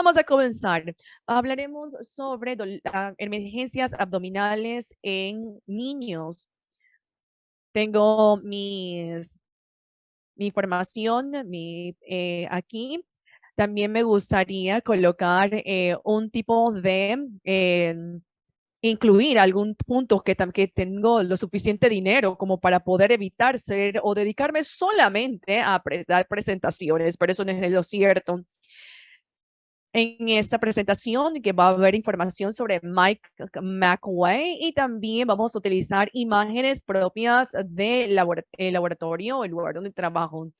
Vamos a comenzar. Hablaremos sobre emergencias abdominales en niños. Tengo mi información aquí. También me gustaría colocar un tipo de incluir algún punto que tengo lo suficiente dinero como para poder evitar ser o dedicarme solamente a dar presentaciones, pero eso no es lo cierto. En esta presentación que va a haber información sobre Mike McWay y también vamos a utilizar imágenes propias del laboratorio, el lugar donde trabajo.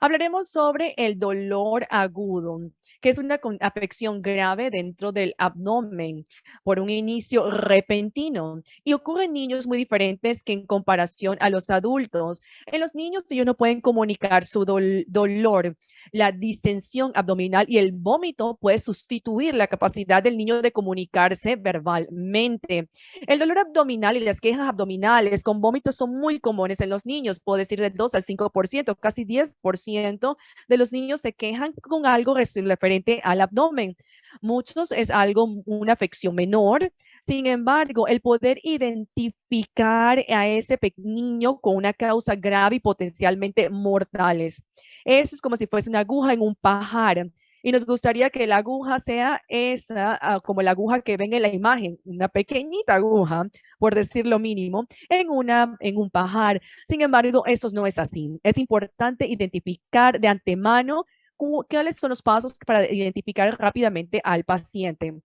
Hablaremos sobre el dolor agudo, que es una afección grave dentro del abdomen por un inicio repentino y ocurre en niños muy diferentes que en comparación a los adultos. En los niños ellos no pueden comunicar su dolor. La distensión abdominal y el vómito puede sustituir la capacidad del niño de comunicarse verbalmente. El dolor abdominal y las quejas abdominales con vómitos son muy comunes en los niños, puedo decir del 2 al 5%, casi 10% de los niños se quejan con algo referente al abdomen. Muchos es algo, una afección menor. Sin embargo, el poder identificar a ese niño con una causa grave y potencialmente mortales. Eso es como si fuese una aguja en un pajar. Y nos gustaría que la aguja sea esa, como la aguja que ven en la imagen, una pequeñita aguja, por decir lo mínimo, en un pajar. Sin embargo, eso no es así. Es importante identificar de antemano cuáles son los pasos para identificar rápidamente al paciente.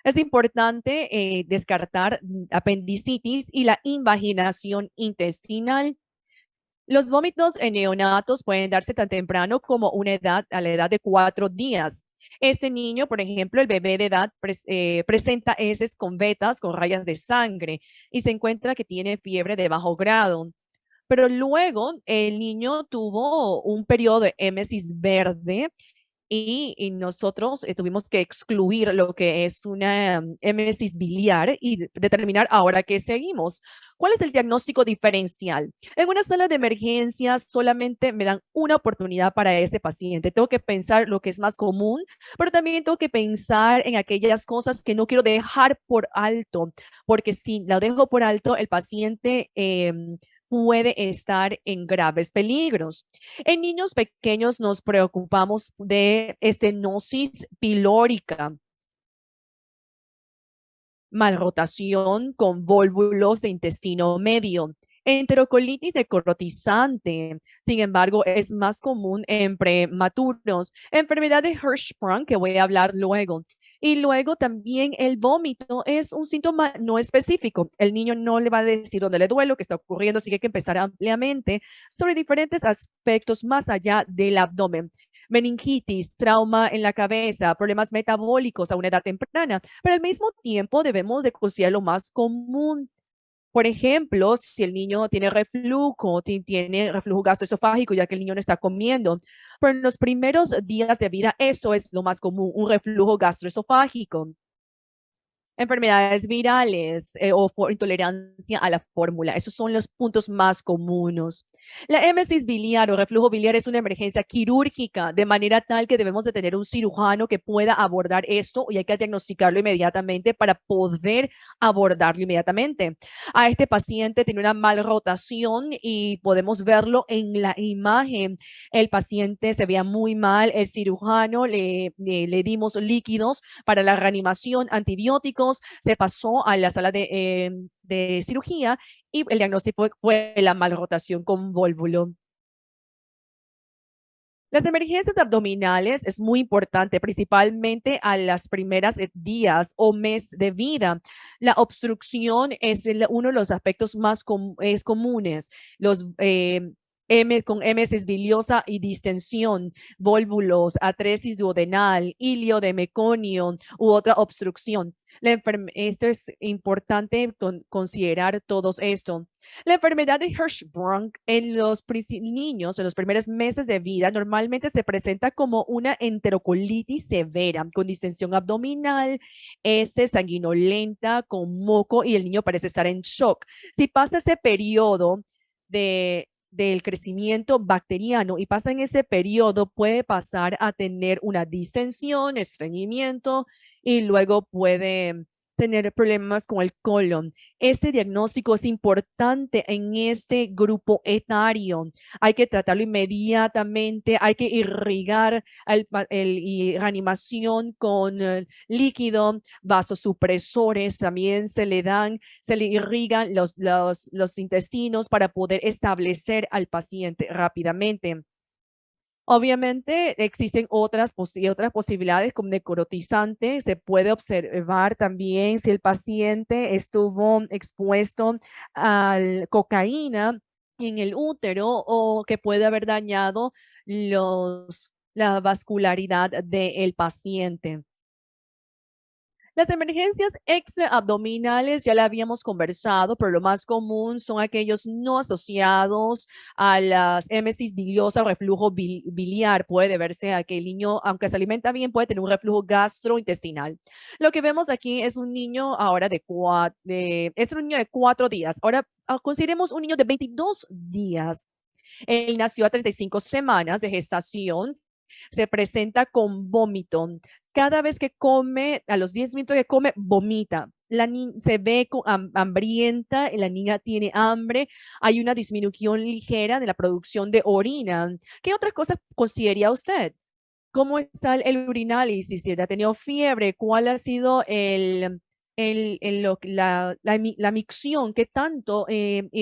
Es importante descartar apendicitis y la invaginación intestinal. Los vómitos en neonatos pueden darse tan temprano como a la edad de 4 días. Este niño, por ejemplo, el bebé de edad presenta heces con vetas, con rayas de sangre y se encuentra que tiene fiebre de bajo grado. Pero luego el niño tuvo un periodo de émesis verde y nosotros tuvimos que excluir lo que es una émesis biliar y determinar ahora qué seguimos. ¿Cuál es el diagnóstico diferencial? En una sala de emergencias solamente me dan una oportunidad para este paciente. Tengo que pensar lo que es más común, pero también tengo que pensar en aquellas cosas que no quiero dejar por alto, porque si la dejo por alto, el paciente puede estar en graves peligros. En niños pequeños nos preocupamos de estenosis pilórica, malrotación con vólvulos de intestino medio, enterocolitis necrotizante. Sin embargo, es más común en prematuros, enfermedad de Hirschsprung, que voy a hablar luego. Y luego también el vómito es un síntoma no específico. El niño no le va a decir dónde le duele, lo que está ocurriendo, así que hay que empezar ampliamente sobre diferentes aspectos más allá del abdomen. Meningitis, trauma en la cabeza, problemas metabólicos a una edad temprana, pero al mismo tiempo debemos de considerar lo más común. Por ejemplo, si el niño tiene reflujo, tiene reflujo gastroesofágico, ya que el niño no está comiendo. Pero en los primeros días de vida, eso es lo más común, un reflujo gastroesofágico. Enfermedades virales o por intolerancia a la fórmula. Esos son los puntos más comunes. La émesis biliar o reflujo biliar es una emergencia quirúrgica, de manera tal que debemos de tener un cirujano que pueda abordar esto y hay que diagnosticarlo inmediatamente para poder abordarlo inmediatamente. A este paciente tiene una malrotación y podemos verlo en la imagen. El paciente se veía muy mal, el cirujano le dimos líquidos para la reanimación, antibióticos, se pasó a la sala de cirugía y el diagnóstico fue la malrotación con vólvulo. Las emergencias abdominales es muy importante, principalmente a las primeras días o mes de vida. La obstrucción es uno de los aspectos más comunes. Los con émesis biliosa y distensión, vólvulos, atresis duodenal, ilio de meconio u otra obstrucción. Esto es importante considerar todos esto. La enfermedad de Hirschsprung en los niños, en los primeros meses de vida, normalmente se presenta como una enterocolitis severa, con distensión abdominal, heces sanguinolenta, con moco y el niño parece estar en shock. Si pasa ese periodo de del crecimiento bacteriano y pasa en ese periodo, puede pasar a tener una distensión, estreñimiento y luego puede tener problemas con el colon. Este diagnóstico es importante en este grupo etario. Hay que tratarlo inmediatamente, hay que irrigar y reanimación con líquido, vasosupresores también se le irrigan los intestinos para poder establecer al paciente rápidamente. Obviamente existen otras posibilidades como necrotizante. Se puede observar también si el paciente estuvo expuesto a cocaína en el útero o que puede haber dañado la vascularidad del paciente. Las emergencias extraabdominales ya la habíamos conversado, pero lo más común son aquellos no asociados a las émesis biliosa o reflujo biliar. Puede verse a que el niño, aunque se alimenta bien, puede tener un reflujo gastrointestinal. Lo que vemos aquí es un niño ahora es un niño de 4 días. Ahora consideremos un niño de 22 días. Él nació a 35 semanas de gestación, se presenta con vómito. Cada vez que come, a los 10 minutos que come, vomita. Se ve hambrienta, la niña tiene hambre, hay una disminución ligera de la producción de orina. ¿Qué otras cosas consideraría usted? ¿Cómo está el urinálisis? Si ha tenido fiebre, ¿cuál ha sido la micción? ¿Qué tanto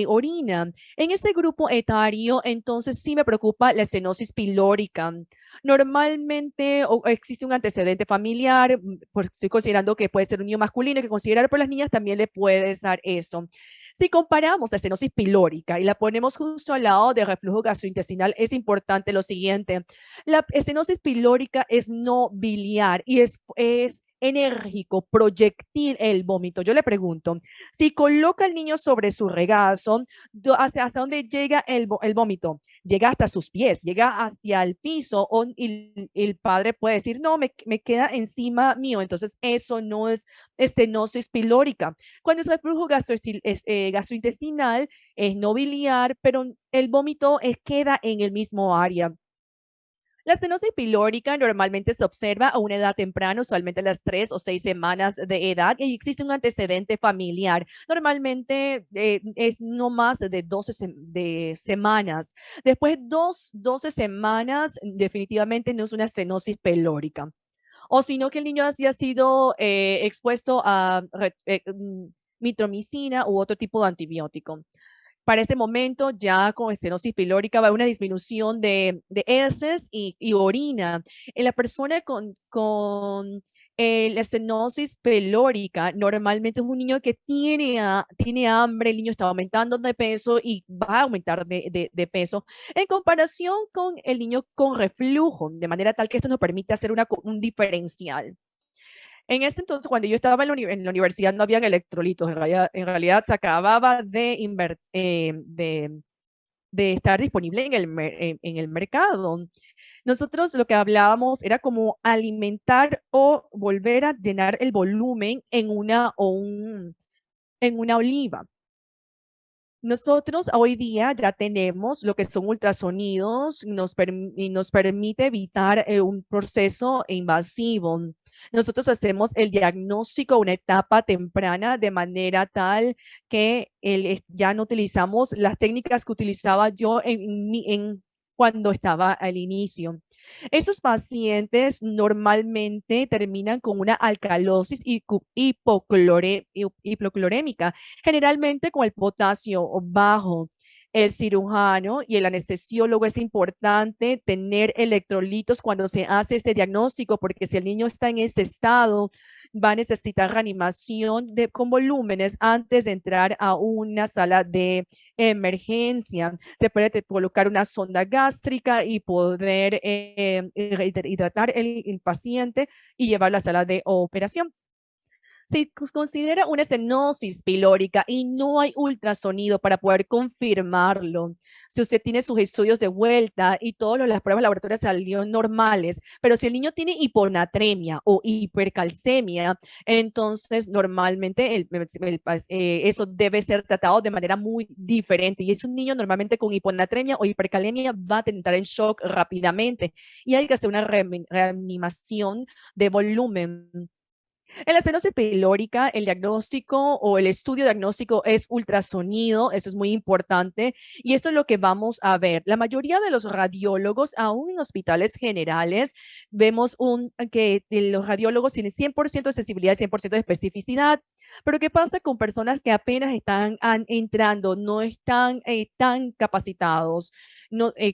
orina? En este grupo etario, entonces sí me preocupa la estenosis pilórica. Normalmente existe un antecedente familiar, estoy considerando que puede ser un niño masculino, hay que considerar, pero las niñas también le puede dar eso. Si comparamos la estenosis pilórica y la ponemos justo al lado del reflujo gastrointestinal, es importante lo siguiente. La estenosis pilórica es no biliar y es enérgico, proyectil el vómito. Yo le pregunto, si coloca al niño sobre su regazo, ¿hasta dónde llega el vómito? Llega hasta sus pies, llega hacia el piso y el padre puede decir, no, me queda encima mío. Entonces, eso no es estenosis pilórica. Cuando es reflujo gastrointestinal, es no biliar, pero el vómito queda en el mismo área. La estenosis pilórica normalmente se observa a una edad temprana, usualmente a las 3 o 6 semanas de edad, y existe un antecedente familiar. Normalmente es no más de 12 semanas. Después de 12 semanas, definitivamente no es una estenosis pilórica. O sino que el niño haya sido expuesto a mitomicina u otro tipo de antibiótico. Para este momento, ya con estenosis pilórica va a haber una disminución de heces y orina. En la persona con la estenosis pilórica, normalmente es un niño que tiene hambre, el niño está aumentando de peso y va a aumentar de peso en comparación con el niño con reflujo, de manera tal que esto nos permite hacer un diferencial. En ese entonces, cuando yo estaba en la universidad, no habían electrolitos. En realidad se acababa de estar disponible en el mercado. Nosotros lo que hablábamos era como alimentar o volver a llenar el volumen en una oliva. Nosotros hoy día ya tenemos lo que son ultrasonidos y nos permite evitar un proceso invasivo. Nosotros hacemos el diagnóstico a una etapa temprana de manera tal que ya no utilizamos las técnicas que utilizaba yo cuando estaba al inicio. Esos pacientes normalmente terminan con una alcalosis hipoclorémica, generalmente con el potasio bajo. El cirujano y el anestesiólogo es importante tener electrolitos cuando se hace este diagnóstico, porque si el niño está en este estado, va a necesitar reanimación con volúmenes antes de entrar a una sala de emergencia. Se puede colocar una sonda gástrica y poder hidratar el paciente y llevarlo a la sala de operación. Si considera una estenosis pilórica y no hay ultrasonido para poder confirmarlo, si usted tiene sus estudios de vuelta y todas las pruebas laboratorias salieron normales, pero si el niño tiene hiponatremia o hipercalcemia, entonces normalmente eso debe ser tratado de manera muy diferente. Y es un niño normalmente con hiponatremia o hipercalemia va a entrar en shock rápidamente y hay que hacer una reanimación de volumen. En la estenosis pilórica, el diagnóstico o el estudio diagnóstico es ultrasonido, eso es muy importante, y esto es lo que vamos a ver. La mayoría de los radiólogos, aún en hospitales generales, vemos que los radiólogos tienen 100% de sensibilidad y 100% de especificidad, pero ¿qué pasa con personas que apenas están entrando, no están tan capacitados? No, en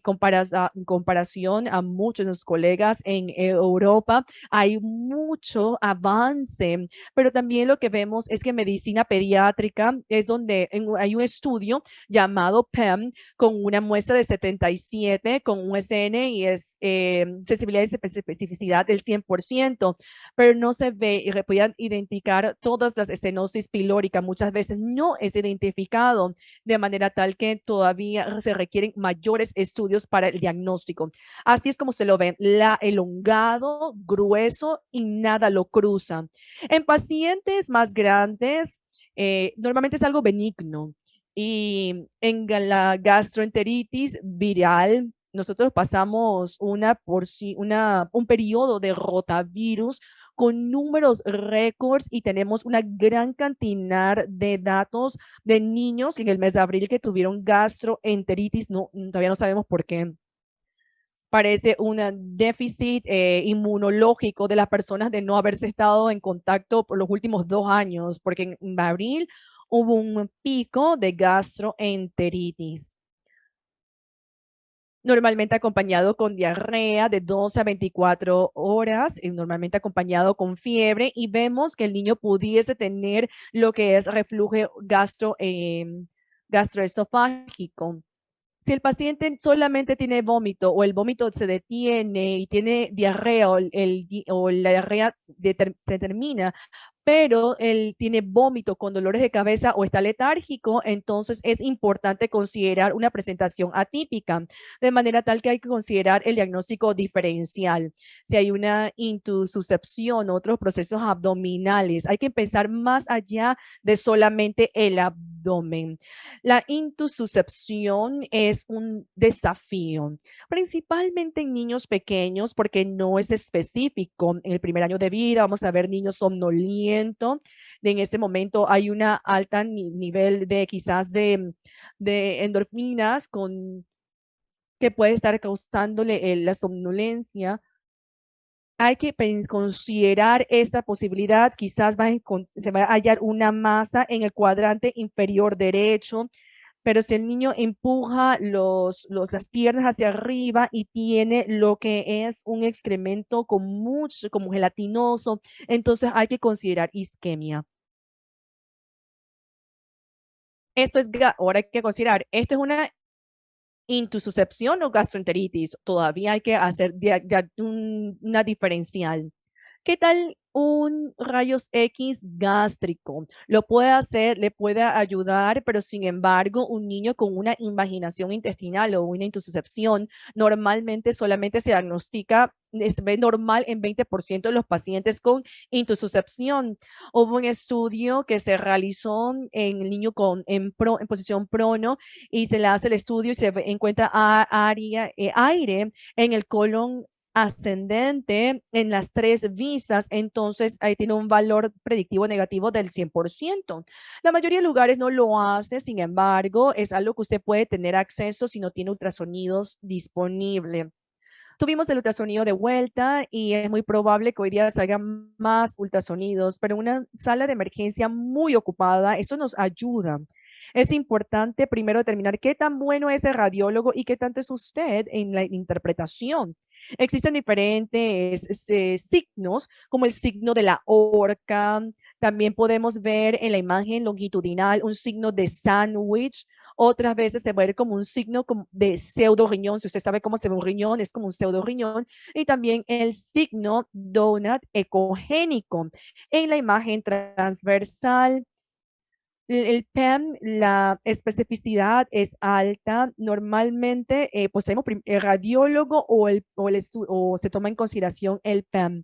comparación a muchos de los colegas en Europa, hay mucho avance, pero también lo que vemos es que medicina pediátrica es donde hay un estudio llamado PEM con una muestra de 77 con un SN y es sensibilidad y especificidad del 100%, pero no se ve y podían identificar todas las estenosis pilórica. Muchas veces no es identificado de manera tal que todavía se requieren mayores estudios para el diagnóstico. Así es como se lo ven, elongado, grueso y nada lo cruza. En pacientes más grandes, normalmente es algo benigno. Y en la gastroenteritis viral, nosotros pasamos un periodo de rotavirus con números récords y tenemos una gran cantidad de datos de niños en el mes de abril que tuvieron gastroenteritis. No, todavía no sabemos por qué. Parece un déficit inmunológico de las personas de no haberse estado en contacto por los últimos 2 años, porque en abril hubo un pico de gastroenteritis, normalmente acompañado con diarrea de 12 a 24 horas, y normalmente acompañado con fiebre, y vemos que el niño pudiese tener lo que es reflujo gastroesofágico. Si el paciente solamente tiene vómito o el vómito se detiene y tiene diarrea o la diarrea determina, pero él tiene vómito con dolores de cabeza o está letárgico, entonces es importante considerar una presentación atípica, de manera tal que hay que considerar el diagnóstico diferencial. Si hay una intususcepción, otros procesos abdominales, hay que pensar más allá de solamente el abdomen. La intususcepción es un desafío, principalmente en niños pequeños, porque no es específico. En el primer año de vida vamos a ver niños somnolientos. En ese momento hay una alta nivel de quizás de endorfinas que puede estar causándole la somnolencia. Hay que considerar esta posibilidad. Quizás se va a hallar una masa en el cuadrante inferior derecho, pero si el niño empuja las piernas hacia arriba y tiene lo que es un excremento con mucho, como gelatinoso, entonces hay que considerar isquemia. Ahora hay que considerar, esto es una intususcepción o gastroenteritis. Todavía hay que hacer una diferencial. ¿Qué tal un rayos X gástrico? Lo puede hacer, le puede ayudar, pero sin embargo, un niño con una invaginación intestinal o una intususcepción normalmente solamente se diagnostica, se ve normal en 20% de los pacientes con intususcepción. Hubo un estudio que se realizó en el niño en posición prono y se le hace el estudio y se encuentra aire en el colon ascendente en las 3 visas, entonces ahí tiene un valor predictivo negativo del 100%. La mayoría de lugares no lo hace, sin embargo, es algo que usted puede tener acceso si no tiene ultrasonidos disponible. Tuvimos el ultrasonido de vuelta y es muy probable que hoy día salgan más ultrasonidos, pero una sala de emergencia muy ocupada, eso nos ayuda. Es importante primero determinar qué tan bueno es el radiólogo y qué tanto es usted en la interpretación. Existen diferentes signos, como el signo de la horca, También podemos ver en la imagen longitudinal un signo de sándwich. Otras veces se ve como un signo de pseudo riñón. Si usted sabe cómo se ve un riñón, es como un pseudo riñón. Y también el signo donut ecogénico. En la imagen transversal, el PEM, la especificidad es alta. Normalmente, poseemos el radiólogo o se toma en consideración el PEM.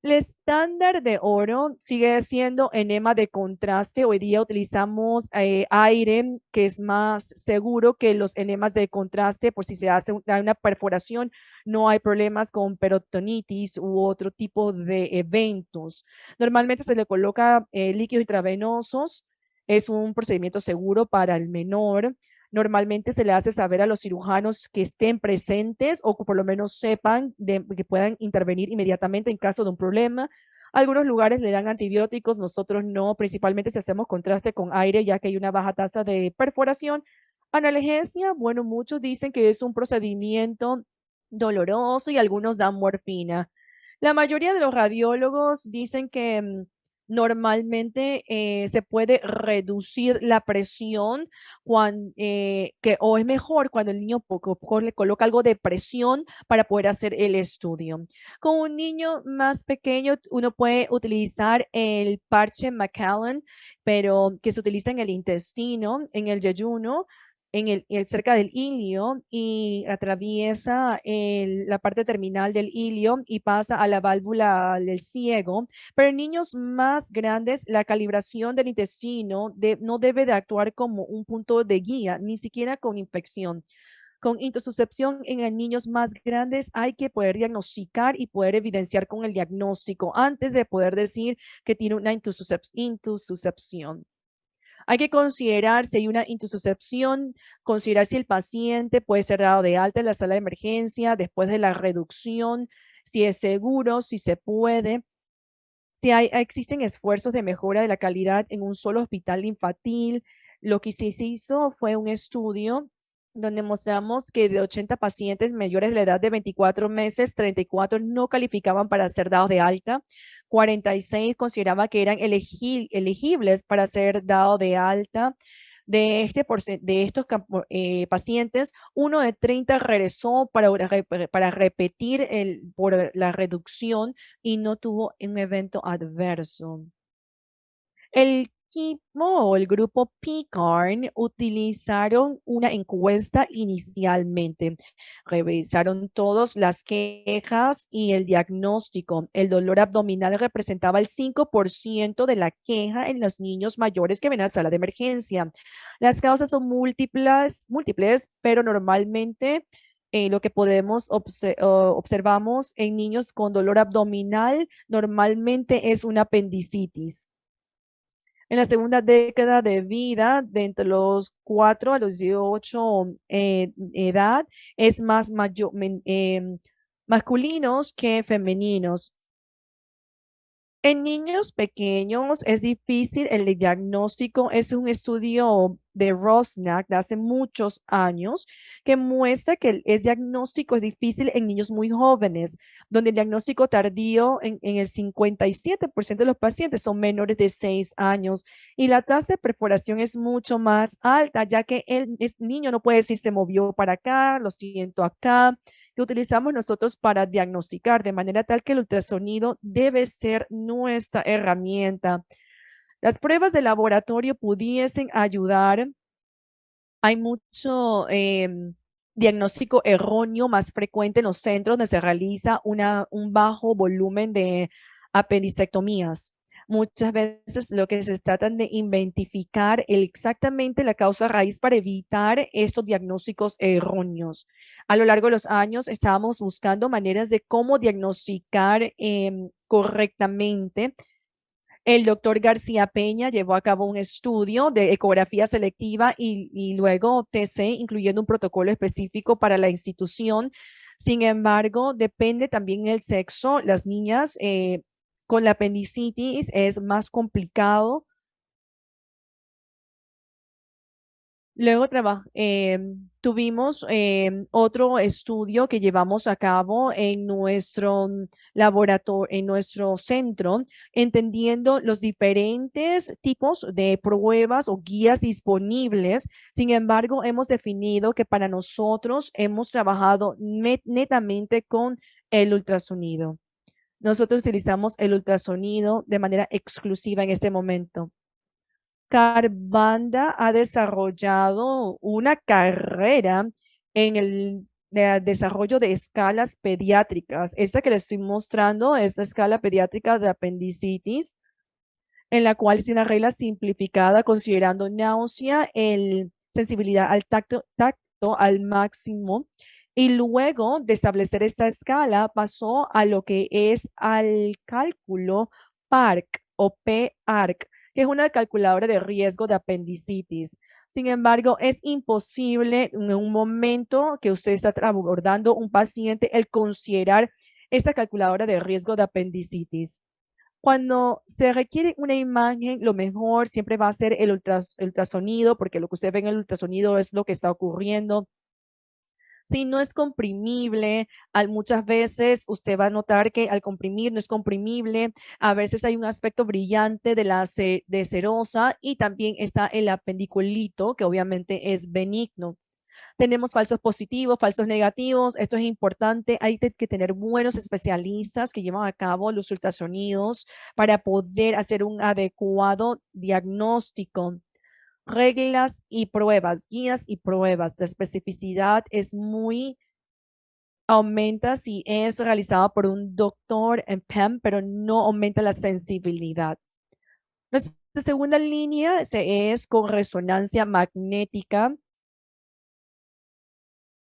El estándar de oro sigue siendo enema de contraste. Hoy día utilizamos aire, que es más seguro que los enemas de contraste. Por si se hace una perforación, no hay problemas con peritonitis u otro tipo de eventos. Normalmente se le coloca líquidos intravenosos. Es un procedimiento seguro para el menor. Normalmente se le hace saber a los cirujanos que estén presentes o que por lo menos sepan que puedan intervenir inmediatamente en caso de un problema. Algunos lugares le dan antibióticos, nosotros no, principalmente si hacemos contraste con aire, ya que hay una baja tasa de perforación. Analgesia, bueno, muchos dicen que es un procedimiento doloroso y algunos dan morfina. La mayoría de los radiólogos dicen que normalmente se puede reducir la presión o es mejor cuando el niño le coloca algo de presión para poder hacer el estudio. Con un niño más pequeño, uno puede utilizar el parche Macallan, pero que se utiliza en el intestino, en el yeyuno, cerca del ilio y atraviesa la parte terminal del ilio y pasa a la válvula del ciego. Pero en niños más grandes, la calibración del intestino no debe de actuar como un punto de guía, ni siquiera con infección. Con intususcepción en niños más grandes hay que poder diagnosticar y poder evidenciar con el diagnóstico antes de poder decir que tiene una intususcepción. Hay que considerar si hay una intususcepción, considerar si el paciente puede ser dado de alta en la sala de emergencia después de la reducción, si es seguro, si se puede. Si existen esfuerzos de mejora de la calidad en un solo hospital infantil, lo que sí se hizo fue un estudio donde mostramos que de 80 pacientes mayores de la edad de 24 meses, 34 no calificaban para ser dados de alta, 46 consideraban que eran elegibles para ser dados de alta. De estos pacientes, uno de 30 regresó para repetir por la reducción y no tuvo un evento adverso. El equipo o el grupo PCARN utilizaron una encuesta inicialmente. Revisaron todas las quejas y el diagnóstico. El dolor abdominal representaba el 5% de la queja en los niños mayores que ven a la sala de emergencia. Las causas son múltiples, pero normalmente lo que observamos en niños con dolor abdominal normalmente es una apendicitis. En la segunda década de vida, de entre los 4 a los 18 edad, es más masculinos que femeninos. En niños pequeños es difícil el diagnóstico. Es un estudio de Rosnack de hace muchos años que muestra que el diagnóstico es difícil en niños muy jóvenes, donde el diagnóstico tardío en el 57% de los pacientes son menores de 6 años y la tasa de perforación es mucho más alta, ya que el niño no puede decir se movió para acá, lo siento acá que utilizamos nosotros para diagnosticar, de manera tal que el ultrasonido debe ser nuestra herramienta. Las pruebas de laboratorio pudiesen ayudar. Hay mucho diagnóstico erróneo más frecuente en los centros donde se realiza un bajo volumen de apendicectomías. Muchas veces lo que se tratan de identificar exactamente la causa raíz para evitar estos diagnósticos erróneos. A lo largo de los años estábamos buscando maneras de cómo diagnosticar correctamente. El doctor García Peña llevó a cabo un estudio de ecografía selectiva y luego TC, incluyendo un protocolo específico para la institución. Sin embargo, depende también el sexo. Las niñas con la apendicitis es más complicado Luego tuvimos otro estudio que llevamos a cabo en nuestro laboratorio, en nuestro centro, entendiendo los diferentes tipos de pruebas o guías disponibles. Sin embargo, hemos definido que para nosotros hemos trabajado netamente con el ultrasonido. Nosotros utilizamos el ultrasonido de manera exclusiva en este momento. Carbanda ha desarrollado una carrera en el desarrollo de escalas pediátricas. Esta que les estoy mostrando es la escala pediátrica de apendicitis, en la cual es una regla simplificada considerando náusea, sensibilidad al tacto al máximo. Y luego de establecer esta escala, pasó a lo que es al cálculo PARC o PARC, que es una calculadora de riesgo de apendicitis. Sin embargo, es imposible en un momento que usted está abordando un paciente el considerar esta calculadora de riesgo de apendicitis. Cuando se requiere una imagen, lo mejor siempre va a ser el ultrasonido, porque lo que usted ve en el ultrasonido es lo que está ocurriendo. Si no es comprimible, muchas veces usted va a notar que al comprimir no es comprimible. A veces hay un aspecto brillante de de serosa y también está el apendiculito, que obviamente es benigno. Tenemos falsos positivos, falsos negativos. Esto es importante. Hay que tener buenos especialistas que llevan a cabo los ultrasonidos para poder hacer un adecuado diagnóstico. Reglas y pruebas, guías y pruebas. La especificidad es muy aumenta si es realizada por un doctor en PEM, pero no aumenta la sensibilidad. Nuestra segunda línea es con resonancia magnética.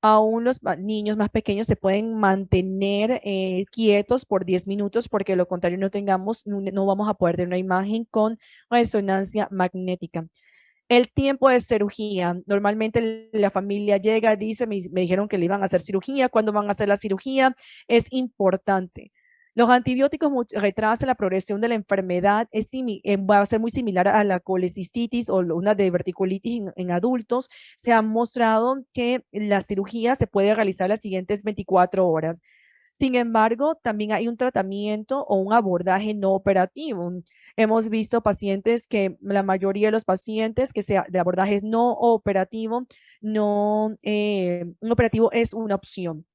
Aún los niños más pequeños se pueden mantener quietos por 10 minutos porque lo contrario no vamos a poder tener una imagen con resonancia magnética. El tiempo de cirugía. Normalmente la familia llega, dice, me dijeron que le iban a hacer cirugía. ¿Cuándo van a hacer la cirugía? Es importante. Los antibióticos retrasan la progresión de la enfermedad. Va a ser muy similar a la colecistitis o una diverticulitis en adultos. Se ha mostrado que la cirugía se puede realizar las siguientes 24 horas. Sin embargo, también hay un tratamiento o un abordaje no operativo. Hemos visto pacientes que la mayoría de los pacientes que sea de abordaje no operativo, un operativo es una opción.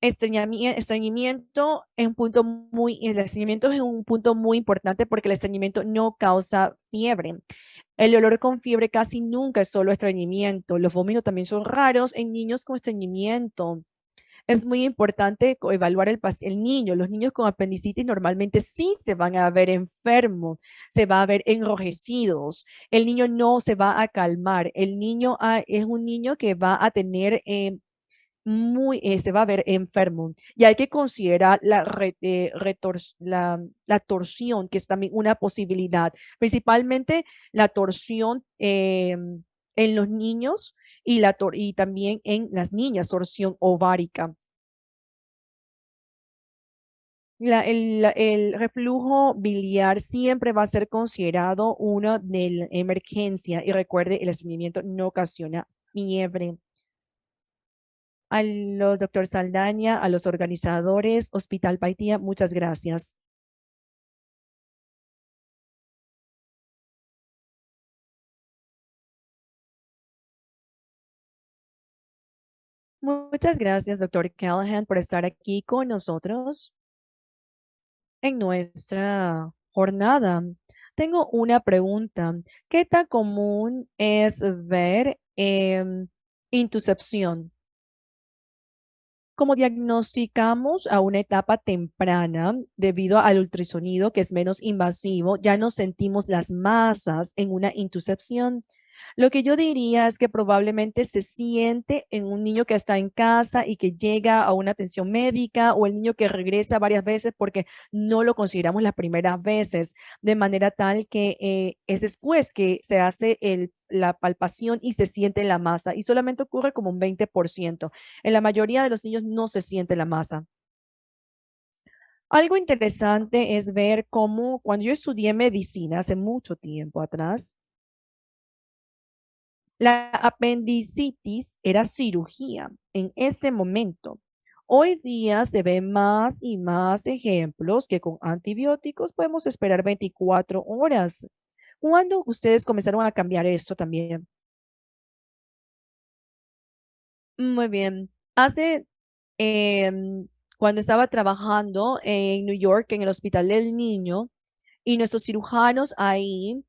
El estreñimiento es un punto muy importante porque el estreñimiento no causa fiebre. El dolor con fiebre casi nunca es solo estreñimiento. Los vómitos también son raros en niños con estreñimiento. Es muy importante evaluar el niño. Los niños con apendicitis normalmente sí se van a ver enfermos, se va a ver enrojecidos. El niño no se va a calmar. El niño es un niño que va a tener se va a ver enfermo. Y hay que considerar la torsión, que es también una posibilidad, principalmente la torsión en los niños y también en las niñas, torsión ovárica. El reflujo biliar siempre va a ser considerado una de la emergencia y recuerde, el estreñimiento no ocasiona fiebre. A los doctor Saldaña, a los organizadores, Hospital Paitía, muchas gracias. Muchas gracias, doctor Callahan, por estar aquí con nosotros en nuestra jornada. Tengo una pregunta. ¿Qué tan común es ver intusepción? Como diagnosticamos a una etapa temprana debido al ultrasonido que es menos invasivo, ya no sentimos las masas en una intusepción. Lo que yo diría es que probablemente se siente en un niño que está en casa y que llega a una atención médica o el niño que regresa varias veces porque no lo consideramos las primeras veces, de manera tal que es después que se hace la palpación y se siente la masa y solamente ocurre como un 20%. En la mayoría de los niños no se siente la masa. Algo interesante es ver cómo cuando yo estudié medicina hace mucho tiempo atrás, La apendicitis era cirugía en ese momento. Hoy día se ven más y más ejemplos que con antibióticos podemos esperar 24 horas. ¿Cuándo ustedes comenzaron a cambiar esto también? Muy bien. Em, cuando estaba trabajando en New York, en el Hospital del Niño, y nuestros cirujanos ahí,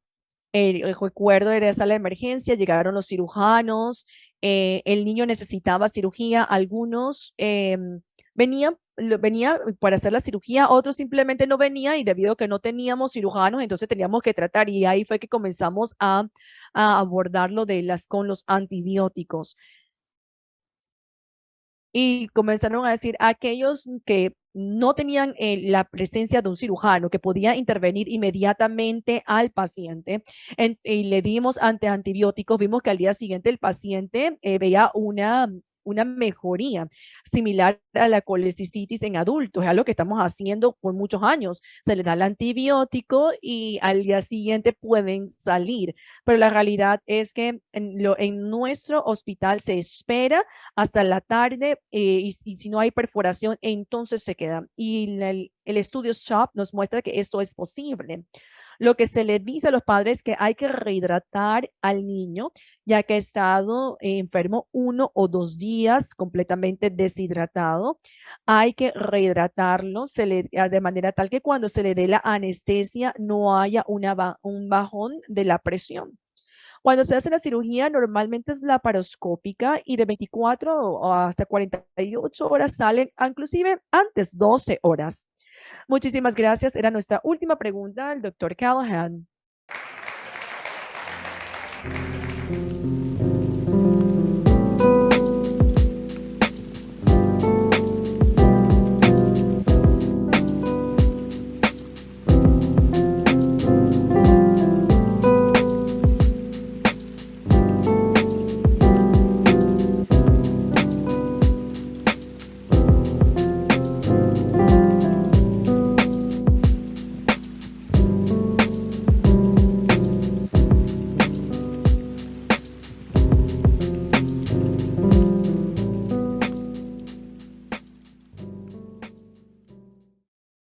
recuerdo era sala de emergencia, llegaron los cirujanos, el niño necesitaba cirugía, algunos venía para hacer la cirugía, otros simplemente no venían y debido a que no teníamos cirujanos, entonces teníamos que tratar y ahí fue que comenzamos a abordarlo con los antibióticos. Y comenzaron a decir aquellos que no tenían la presencia de un cirujano que podía intervenir inmediatamente al paciente y le dimos antibióticos, vimos que al día siguiente el paciente veía una mejoría similar a la colecicitis en adultos, es algo que estamos haciendo por muchos años. Se le da el antibiótico y al día siguiente pueden salir, pero la realidad es que en nuestro hospital se espera hasta la tarde y si no hay perforación, entonces se queda. Y el estudio SHOP nos muestra que esto es posible. Lo que se le dice a los padres es que hay que rehidratar al niño, ya que ha estado enfermo 1 o 2 días completamente deshidratado. Hay que rehidratarlo de manera tal que cuando se le dé la anestesia no haya un bajón de la presión. Cuando se hace la cirugía, normalmente es laparoscópica y de 24 o hasta 48 horas salen, inclusive antes 12 horas. Muchísimas gracias. Era nuestra última pregunta al doctor Callahan.